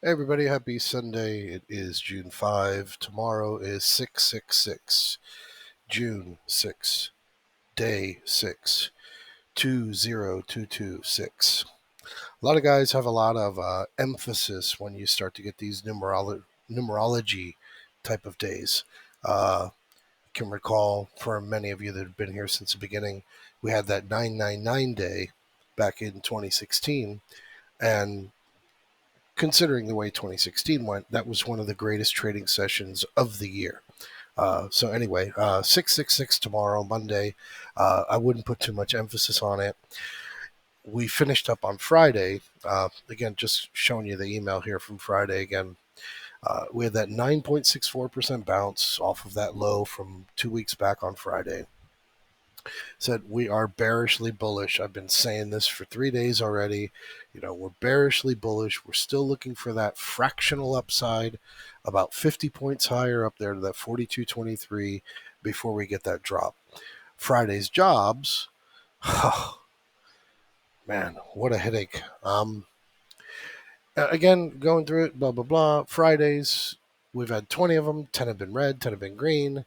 Hey everybody, happy Sunday. It is June 5. Tomorrow is 666. June 6, day 6, 20226. A lot of guys have a lot of emphasis when you start to get these numerology type of days. I can recall for many of you that have been here since the beginning, we had that 999 day back in 2016. And considering the way 2016 went, that was one of the greatest trading sessions of the year. So anyway, 666 tomorrow, Monday. I wouldn't put too much emphasis on it. We finished up on Friday. Again, just showing you the email here from Friday again. We had that 9.64% bounce off of that low from 2 weeks back on Friday. Said we are bearishly bullish. I've been saying this for 3 days already. We're bearishly bullish. We're still looking for that fractional upside, about 50 points higher up there to that 42.23 before we get that drop. Friday's jobs, oh, man, what a headache. Again, going through it, blah, blah, blah. Fridays, we've had 20 of them. 10 have been red, 10 have been green.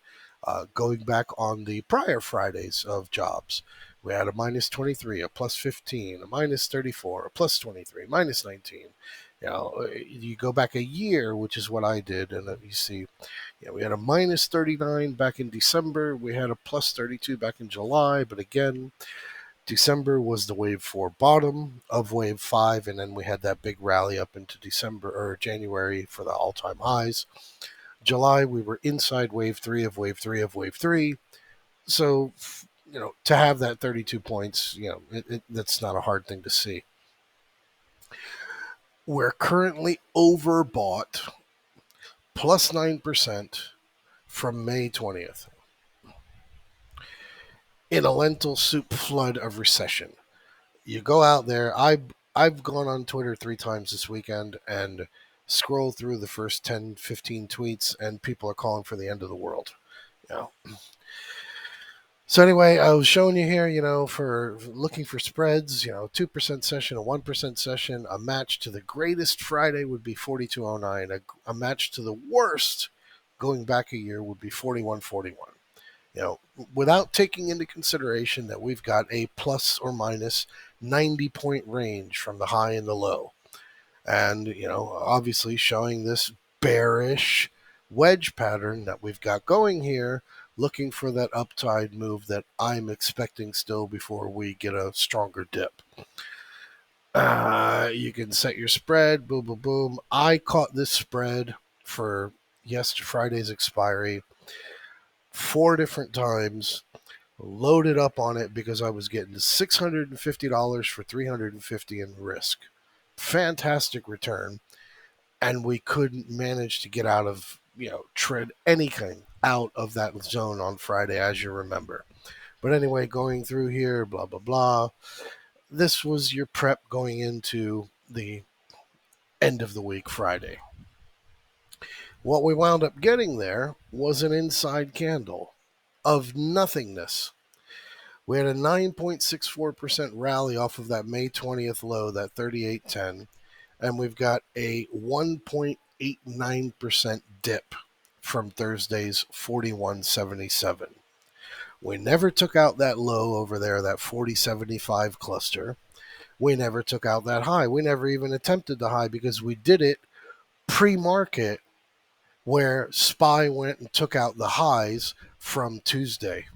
Going back on the prior Fridays of jobs, we had a minus 23, a plus 15, a minus 34, a plus 23, minus 19. You go back a year, which is what I did, and you see, we had a minus 39 back in December. We had a plus 32 back in July, but again, December was the wave 4 bottom of wave 5, and then we had that big rally up into December or January for the all-time highs. July, we were inside wave 3 of wave 3 of wave 3. So, to have that 32 points, that's not a hard thing to see. We're currently overbought plus 9% from May 20th in a lentil soup flood of recession. You go out there. I've gone on Twitter 3 times this weekend and scroll through the first 10, 15 tweets, and people are calling for the end of the world. So anyway, I was showing you here, for looking for spreads, 2% session, a 1% session. A match to the greatest Friday would be 42.09. A match to the worst going back a year would be 41.41. Without taking into consideration that we've got a plus or minus 90-point range from the high and the low. And, obviously showing this bearish wedge pattern that we've got going here, looking for that upside move that I'm expecting still before we get a stronger dip. You can set your spread, boom, boom, boom. I caught this spread for Friday's expiry 4 different times, loaded up on it because I was getting $650 for $350 in risk. Fantastic return. And we couldn't manage to get out of, tread anything out of that zone on Friday, as you remember. But anyway, going through here, blah, blah, blah. This was your prep going into the end of the week Friday. What we wound up getting there was an inside candle of nothingness. We had a 9.64% rally off of that May 20th low, that 38.10, and we've got a 1.89% dip from Thursday's 41.77. We never took out that low over there, that 40.75 cluster. We never took out that high. We never even attempted the high because we did it pre-market where SPY went and took out the highs from Tuesday.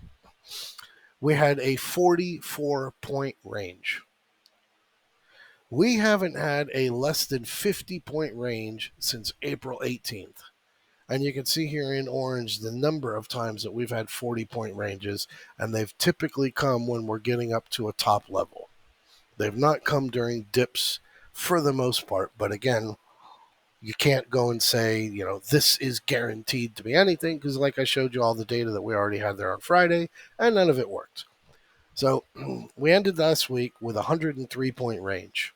We had a 44-point range. We haven't had a less than 50-point range since April 18th. And you can see here in orange the number of times that we've had 40-point ranges, and they've typically come when we're getting up to a top level. They've not come during dips for the most part, but again, you can't go and say, this is guaranteed to be anything, because like I showed you all the data that we already had there on Friday, and none of it worked. So we ended last week with a 103-point range.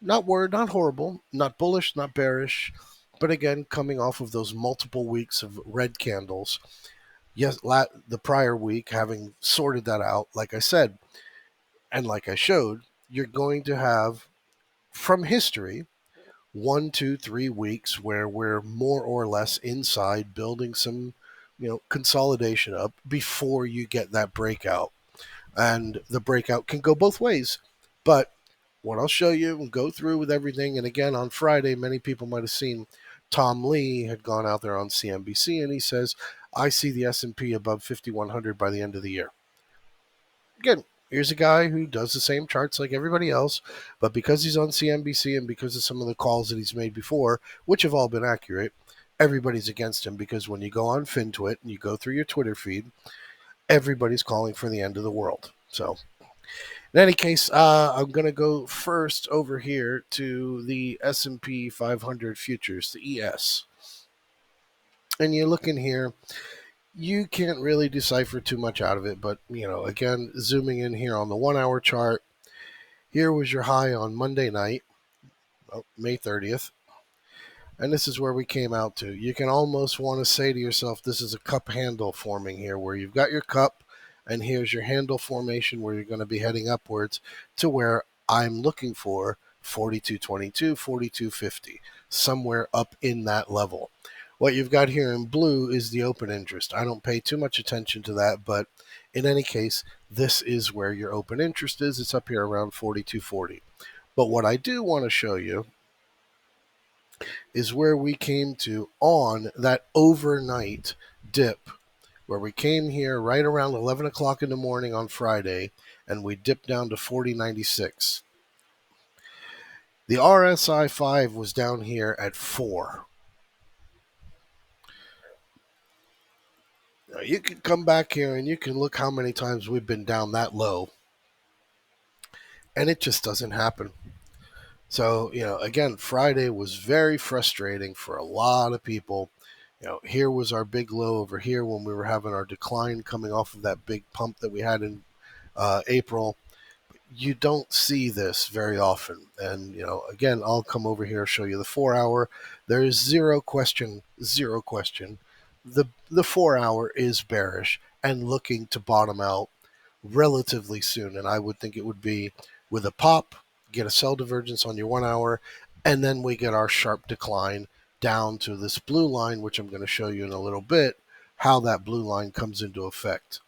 Not horrible, not bullish, not bearish, but again, coming off of those multiple weeks of red candles. Yes, the prior week, having sorted that out, like I said, and like I showed, you're going to have, from history, 1, 2, 3 weeks where we're more or less inside building some, consolidation up before you get that breakout. And the breakout can go both ways. But what I'll show you and go through with everything, and again, on Friday, many people might have seen Tom Lee had gone out there on CNBC, and he says, I see the S&P above 5,100 by the end of the year. Again, here's a guy who does the same charts like everybody else, but because he's on CNBC and because of some of the calls that he's made before, which have all been accurate, everybody's against him, because when you go on FinTwit and you go through your Twitter feed, everybody's calling for the end of the world. So in any case, I'm going to go first over here to the S&P 500 futures, the ES. And you look in here, you can't really decipher too much out of it, but, again, zooming in here on the 1 hour chart, here was your high on Monday night, May 30th. And this is where we came out to. You can almost want to say to yourself, this is a cup handle forming here, where you've got your cup, and here's your handle formation where you're going to be heading upwards to where I'm looking for 42.22, 42.50, somewhere up in that level. What you've got here in blue is the open interest. I don't pay too much attention to that, but in any case, this is where your open interest is. It's up here around 42.40. But what I do want to show you is where we came to on that overnight dip, where we came here right around 11 o'clock in the morning on Friday, and we dipped down to 40.96. The RSI 5 was down here at 4. Now you can come back here and you can look how many times we've been down that low, and it just doesn't happen. So, again, Friday was very frustrating for a lot of people. Here was our big low over here when we were having our decline coming off of that big pump that we had in April. You don't see this very often. And, again, I'll come over here and show you the 4 hour. There is zero question. The 4 hour is bearish and looking to bottom out relatively soon. And I would think it would be with a pop, get a sell divergence on your 1 hour, and then we get our sharp decline down to this blue line, which I'm going to show you in a little bit how that blue line comes into effect.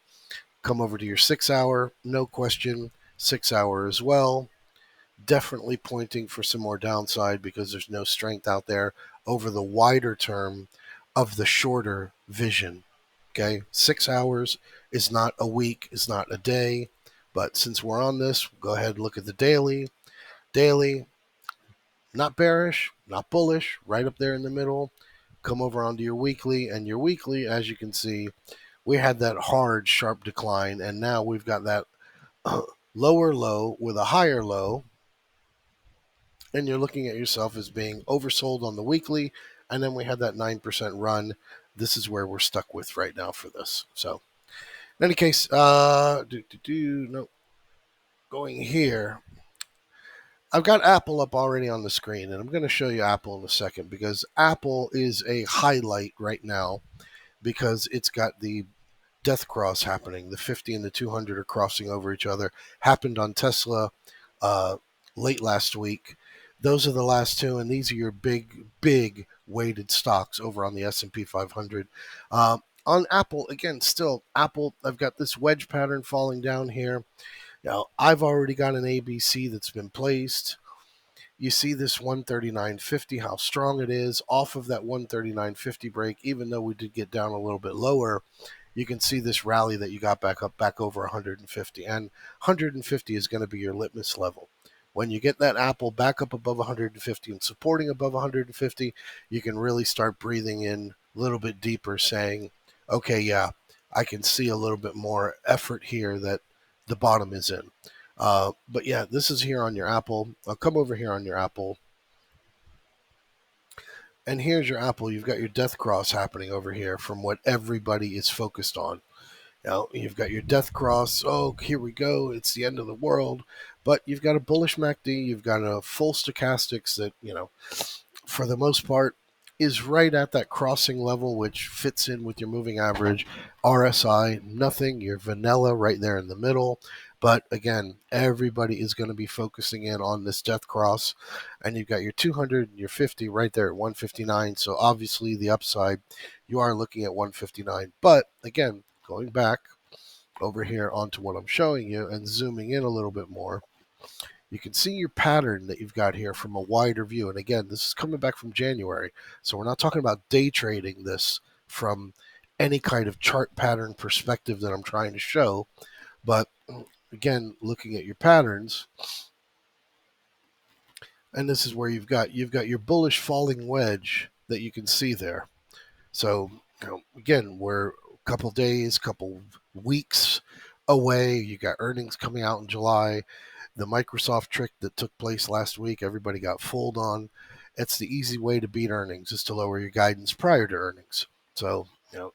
Come over to your 6 hour, no question, 6 hour as well. Definitely pointing for some more downside because there's no strength out there over the wider term of the shorter vision. Okay, 6 hours is not a week, is not a day, but since we're on this, go ahead and look at the daily. Daily, not bearish, not bullish, right up there in the middle. Come over onto your weekly, and your weekly, as you can see, we had that hard, sharp decline, and now we've got that lower low with a higher low, and you're looking at yourself as being oversold on the weekly, and then we had that 9% run. This is where we're stuck with right now for this. So, in any case, no, going here. I've got Apple up already on the screen, and I'm going to show you Apple in a second because Apple is a highlight right now because it's got the death cross happening. The 50 and the 200 are crossing over each other. Happened on Tesla late last week. Those are the last two, and these are your big weighted stocks over on the S&P 500. On Apple, again, still Apple, I've got this wedge pattern falling down here. Now, I've already got an ABC that's been placed. You see this 139.50, how strong it is off of that 139.50 break, even though we did get down a little bit lower. You can see this rally that you got back over 150, and 150 is going to be your litmus level. When you get that Apple back up above 150 and supporting above 150, you can really start breathing in a little bit deeper, saying, okay, yeah, I can see a little bit more effort here that the bottom is in. But yeah, this is here on your Apple. I'll come over here on your Apple. And here's your Apple. You've got your death cross happening over here from what everybody is focused on. Now, you've got your death cross. Oh, here we go. It's the end of the world. But you've got a bullish MACD. You've got a full stochastics that, for the most part, is right at that crossing level, which fits in with your moving average. RSI, nothing. Your vanilla right there in the middle. But again, everybody is going to be focusing in on this death cross, and you've got your 200 and your 50 right there at 159. So obviously, the upside, you are looking at 159. But again, going back over here onto what I'm showing you and zooming in a little bit more, you can see your pattern that you've got here from a wider view. And again, this is coming back from January. So we're not talking about day trading this from any kind of chart pattern perspective that I'm trying to show. But again, looking at your patterns, and this is where you've got your bullish falling wedge that you can see there. So again, we're a couple days, couple weeks away. You got earnings coming out in July. The Microsoft trick that took place last week, everybody got fooled on. It's the easy way to beat earnings is to lower your guidance prior to earnings. So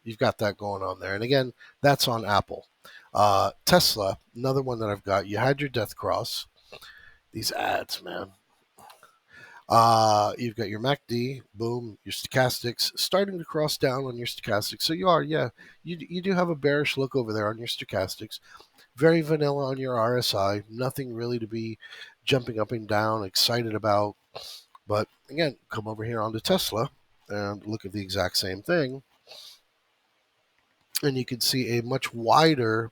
you've got that going on there. And again, that's on Apple. Tesla, another one that I've got. You had your death cross. These ads, man. You've got your MACD, boom, your stochastics starting to cross down on your stochastics. So you do have a bearish look over there on your stochastics. Very vanilla on your RSI. Nothing really to be jumping up and down, excited about. But again, come over here onto Tesla and look at the exact same thing. And you can see a much wider,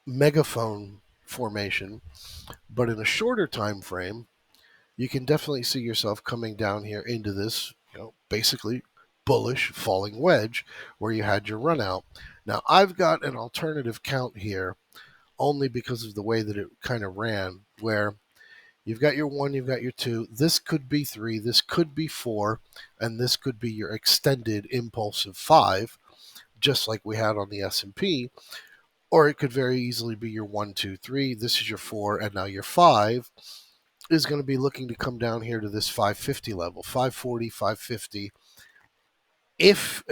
megaphone formation. But in a shorter time frame, you can definitely see yourself coming down here into this, basically bullish falling wedge where you had your run out. Now, I've got an alternative count here only because of the way that it kind of ran, where you've got your 1, you've got your 2, this could be 3, this could be 4, and this could be your extended impulsive 5, just like we had on the S&P, or it could very easily be your 1, 2, 3, this is your 4, and now your 5 is going to be looking to come down here to this 550 level, 540, 550. If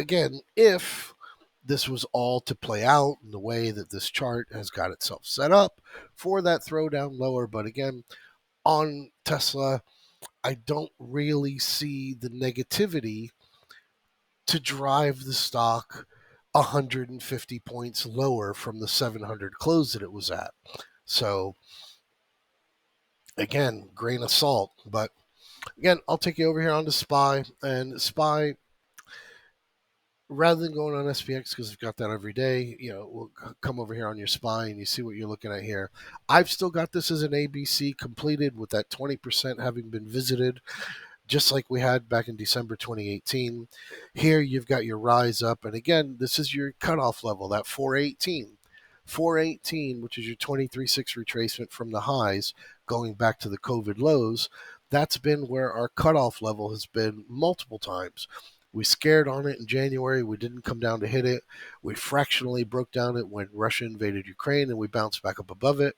this was all to play out in the way that this chart has got itself set up for that throwdown lower. But again, on Tesla, I don't really see the negativity to drive the stock 150 points lower from the 700 close that it was at. So again, grain of salt. But again, I'll take you over here onto SPY, and SPY, rather than going on SPX because we've got that every day, we'll come over here on your SPY and you see what you're looking at here. I've still got this as an ABC completed with that 20% having been visited, just like we had back in December 2018. Here you've got your rise up, and again, this is your cutoff level, that 418. 418, which is your 23.6 retracement from the highs going back to the COVID lows. That's been where our cutoff level has been multiple times. We scared on it in January. We didn't come down to hit it. We fractionally broke down it when Russia invaded Ukraine, and we bounced back up above it.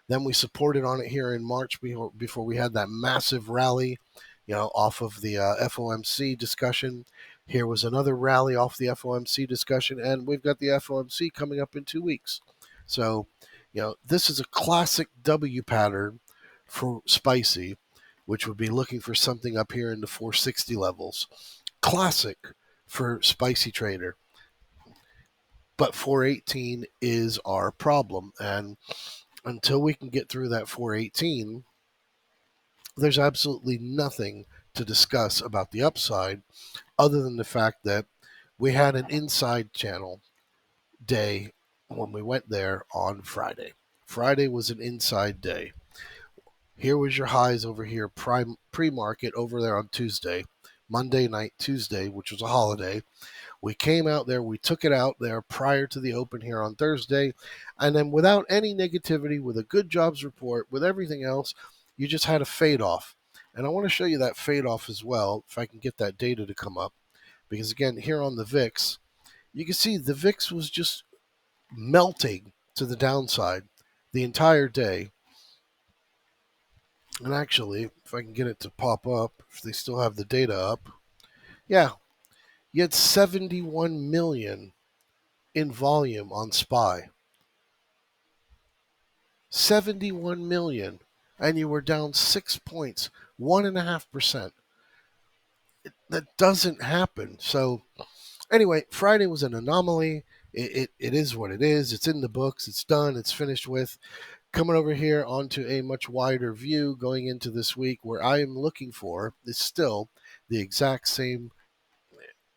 Then we supported on it here in March before we had that massive rally, off of the FOMC discussion. Here was another rally off the FOMC discussion, and we've got the FOMC coming up in 2 weeks. So, this is a classic W pattern for Spicy, which would be looking for something up here in the 460 levels. Classic for Spicy Trader. But 418 is our problem, and until we can get through that 418, there's absolutely nothing to discuss about the upside other than the fact that we had an inside channel day when we went there on Friday. Friday was an inside day. Here was your highs over here, pre-market over there on Tuesday, Monday night, Tuesday, which was a holiday. We came out there, we took it out there prior to the open here on Thursday, and then without any negativity, with a good jobs report, with everything else, you just had a fade off. And I want to show you that fade off as well, if I can get that data to come up. Because again, here on the VIX, you can see the VIX was just melting to the downside the entire day. And actually, if I can get it to pop up, if they still have the data up, yeah, you had 71 million in volume on SPY. 71 million, and you were down 6 points, 1.5%. That doesn't happen. So anyway, Friday was an anomaly. it is what it is. It's in the books. It's done. It's finished with. Coming over here onto a much wider view going into this week, where I am looking for is still the exact same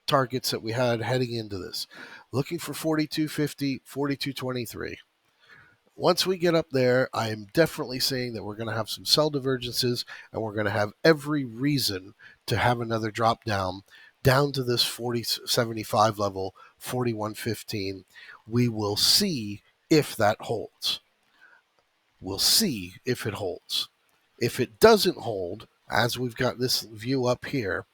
targets that we had heading into this. Looking for 42.50, 42.23. Once we get up there, I am definitely saying that we're going to have some sell divergences, and we're going to have every reason to have another drop down to this 40.75 level, 41.15. We will see if that holds. We'll see if it holds. If it doesn't hold, as we've got this view up here,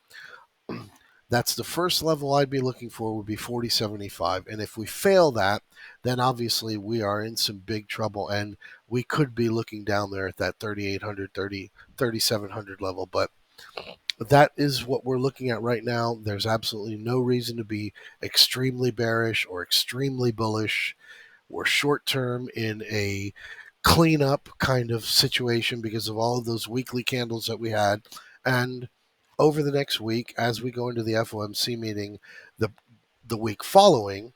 that's the first level I'd be looking for would be 40.75. And if we fail that, then obviously we are in some big trouble, and we could be looking down there at that 3,800, 3,700 level. But that is what we're looking at right now. There's absolutely no reason to be extremely bearish or extremely bullish. We're short term in a cleanup kind of situation because of all of those weekly candles that we had. And over the next week, as we go into the FOMC meeting, the week following,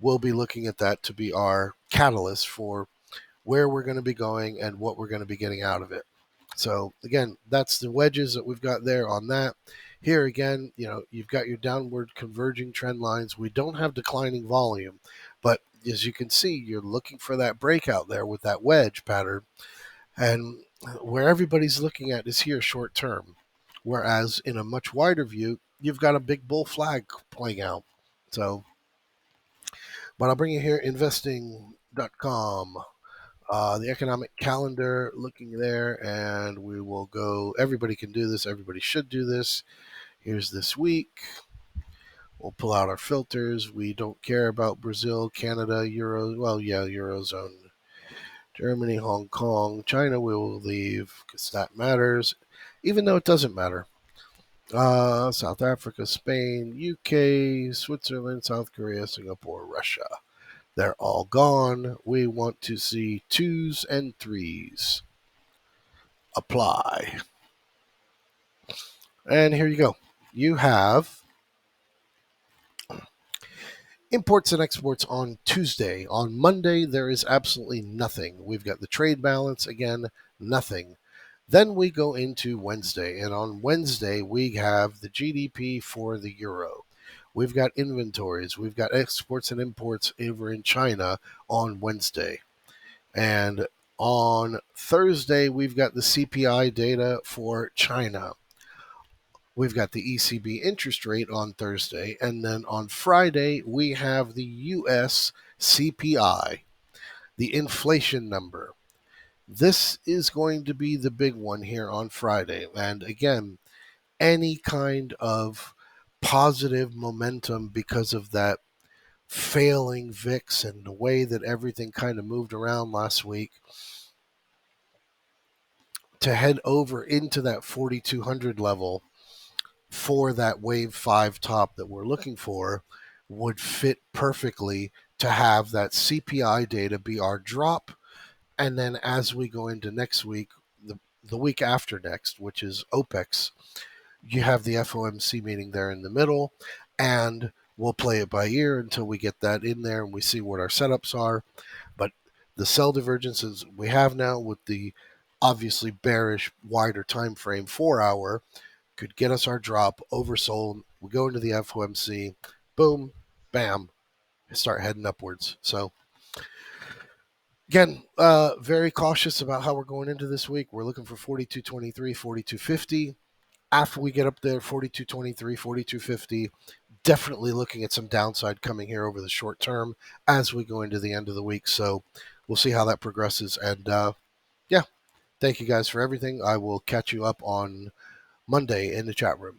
we'll be looking at that to be our catalyst for where we're going to be going and what we're going to be getting out of it. So again, that's the wedges that we've got there on that. Here again, you've got your downward converging trend lines. We don't have declining volume, but as you can see, you're looking for that breakout there with that wedge pattern. And where everybody's looking at is here short term. Whereas in a much wider view, you've got a big bull flag playing out. So, but I'll bring you here, investing.com. The economic calendar, looking there, and we will go. Everybody can do this. Everybody should do this. Here's this week. We'll pull out our filters. We don't care about Brazil, Canada, Euro. Well, yeah, Eurozone. Germany, Hong Kong, China. We will leave because that matters, even though it doesn't matter. South Africa, Spain, UK, Switzerland, South Korea, Singapore, Russia. They're all gone. We want to see 2s and 3s. Apply. And here you go. You have imports and exports on Tuesday. On Monday, there is absolutely nothing. We've got the trade balance, again, nothing. Then we go into Wednesday, and on Wednesday, we have the GDP for the euro. We've got inventories. We've got exports and imports over in China on Wednesday. And on Thursday, we've got the CPI data for China. We've got the ECB interest rate on Thursday. And then on Friday, we have the US CPI, the inflation number. This is going to be the big one here on Friday. And again, any kind of positive momentum because of that failing VIX and the way that everything kind of moved around last week to head over into that 4,200 level for that wave 5 top that we're looking for would fit perfectly to have that CPI data be our drop. And then as we go into next week, the week after next, which is OPEX, you have the FOMC meeting there in the middle, and we'll play it by ear until we get that in there and we see what our setups are. But the sell divergences we have now with the obviously bearish wider time frame 4 hour could get us our drop oversold. We go into the FOMC, boom, bam, start heading upwards. So again, very cautious about how we're going into this week. We're looking for 42.23, 42.50. After we get up there, 42.23, 42.50, definitely looking at some downside coming here over the short term as we go into the end of the week. So we'll see how that progresses. And yeah, thank you guys for everything. I will catch you up on Monday in the chat room.